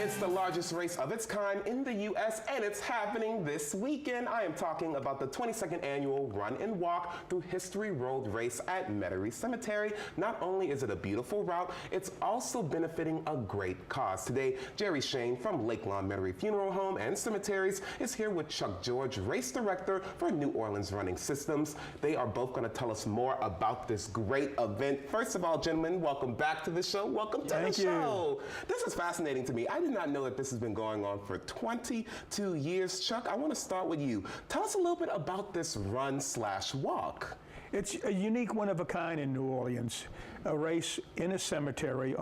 It's the largest race of its kind in the U.S. and it's happening this weekend. I am talking about the 22nd annual Run and Walk Through History Road race at Metairie Cemetery. Not only is it a beautiful route, it's also benefiting a great cause. Today, Jerry Shane from Lake Lawn Metairie Funeral Home and Cemeteries is here with Chuck George, race director for New Orleans Running Systems. They are both going to tell us more about this great event. First of all, gentlemen, welcome back to the show. Welcome to the show. This is fascinating to me. I did not know that this has been going on for 22 years. Chuck, I want to start with you. Tell us a little bit about this run/walk. It's a unique, one of a kind in New Orleans. A race in a cemetery,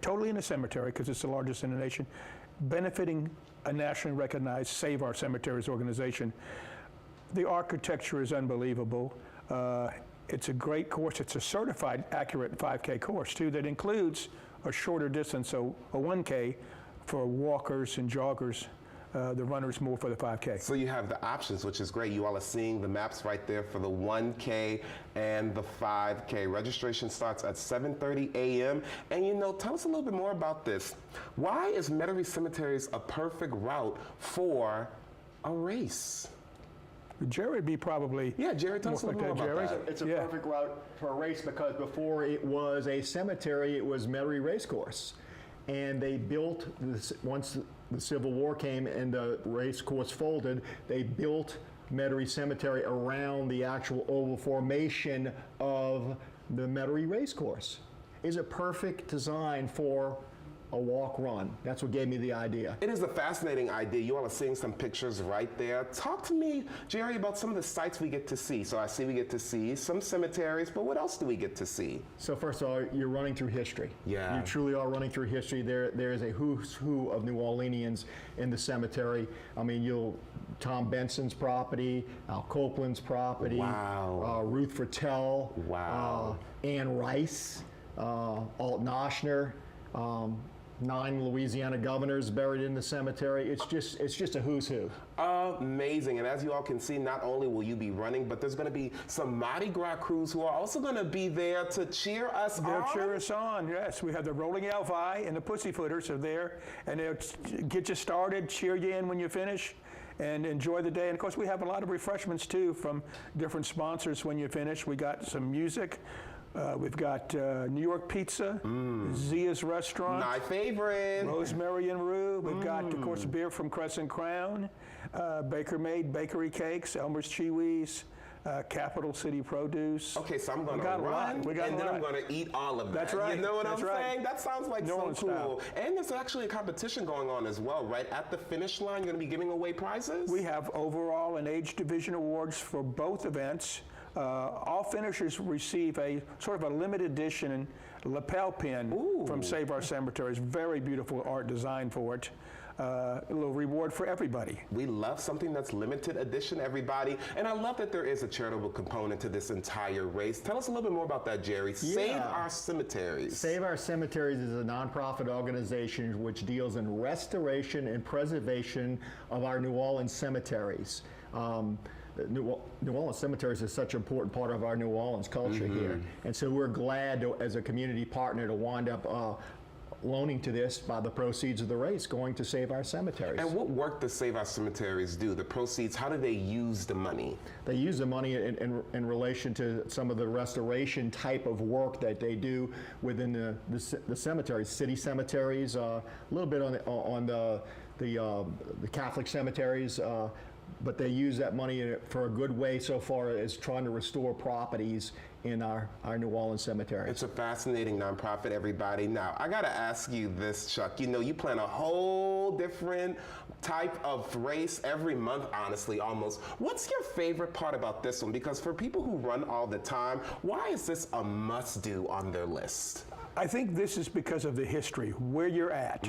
totally in a cemetery because it's the largest in the nation, benefiting a nationally recognized Save Our Cemeteries organization. The architecture is unbelievable. It's a great course. It's a certified accurate 5K course too that includes a shorter distance, so a 1K for walkers and joggers. The runners more for the 5K. So you have the options, which is great. You all are seeing the maps right there for the 1K and the 5K. Registration starts at 7:30 a.m. And tell us a little bit more about this. Why is Metairie Cemeteries a perfect route for a race? Jerry would be probably... Yeah, Jerry, tell us a little more about that. It's a perfect route for a race because before it was a cemetery, it was Metairie Racecourse. And they built, once the Civil War came and the race course folded, they built Metairie Cemetery around the actual oval formation of the Metairie Racecourse. It's a perfect design for a walk-run. That's what gave me the idea. It is a fascinating idea. You all are seeing some pictures right there. Talk to me, Jerry, about some of the sites we get to see. So I see we get to see some cemeteries, but what else do we get to see? So first of all, you're running through history. Yeah. You truly are running through history. There is a who's who of New Orleanians in the cemetery. I mean, Tom Benson's property, Al Copeland's property, wow. Ruth Fertel, wow. Ann Rice, Alt Noshner, 9 Louisiana governors buried in the cemetery. It's just a who's who. Amazing. And as you all can see, not only will you be running, but there's going to be some Mardi Gras crews who are also going to be there to cheer us on. They'll cheer us on, yes. We have the Rolling Elvi and the Pussyfooters are there, and they'll get you started, cheer you in when you finish, and enjoy the day. And of course, we have a lot of refreshments too from different sponsors when you finish. We got some music. We've got New York Pizza, Zia's Restaurant. My favorite. Rosemary and Rue. We've got, of course, beer from Crescent Crown, Baker Made Bakery Cakes, Elmer's Chewies, Capital City Produce. Okay, so I'm going to run, and then I'm going to eat all of that. That's right. You know what I'm saying? That sounds like so cool. Style. And there's actually a competition going on as well, right? At the finish line, you're going to be giving away prizes? We have overall and age division awards for both events. All finishers receive a sort of a limited edition lapel pin from Save Our Cemeteries. Very beautiful art design for it. A little reward for everybody. We love something that's limited edition, everybody. And I love that there is a charitable component to this entire race. Tell us a little bit more about that, Jerry. Yeah. Save Our Cemeteries. Save Our Cemeteries is a nonprofit organization which deals in restoration and preservation of our New Orleans cemeteries. New Orleans cemeteries is such an important part of our New Orleans culture here. And so we're glad to, as a community partner, to wind up loaning to this by the proceeds of the race going to Save Our Cemeteries. And what work does Save Our Cemeteries do? The proceeds, how do they use the money? They use the money in relation to some of the restoration type of work that they do within the cemeteries, city cemeteries, a little bit on the Catholic cemeteries, but they use that money for a good way so far as trying to restore properties in our New Orleans cemetery. It's a fascinating nonprofit, everybody. Now, I gotta ask you this, Chuck. You plan a whole different type of race every month, honestly, almost. What's your favorite part about this one? Because for people who run all the time, why is this a must-do on their list? I think this is because of the history, where you're at.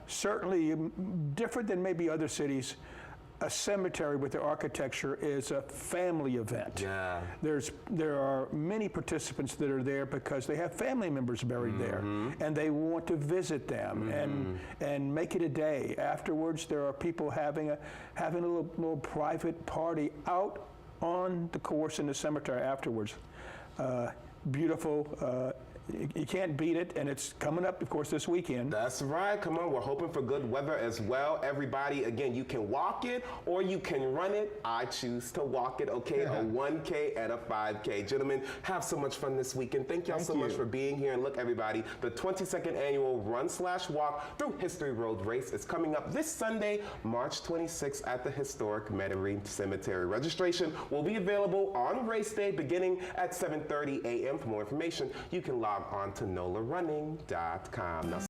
Certainly different than maybe other cities. A cemetery with the architecture is a family event. Yeah. There are many participants that are there because they have family members buried there, and they want to visit them and make it a day. Afterwards, there are people having a little private party out on the course in the cemetery afterwards. Beautiful You can't beat it, and it's coming up, of course, this weekend. That's right. Come on, we're hoping for good weather as well. Everybody, again, you can walk it or you can run it. I choose to walk it, okay? A 1K and a 5K. Gentlemen, have so much fun this weekend. Thank y'all so much for being here. And look, everybody, the 22nd annual Run/Walk through History Road Race is coming up this Sunday, March 26th at the historic Metairie Cemetery. Registration will be available on race day beginning at 7:30 a.m. For more information, you can log on to nolarunning.com. Now,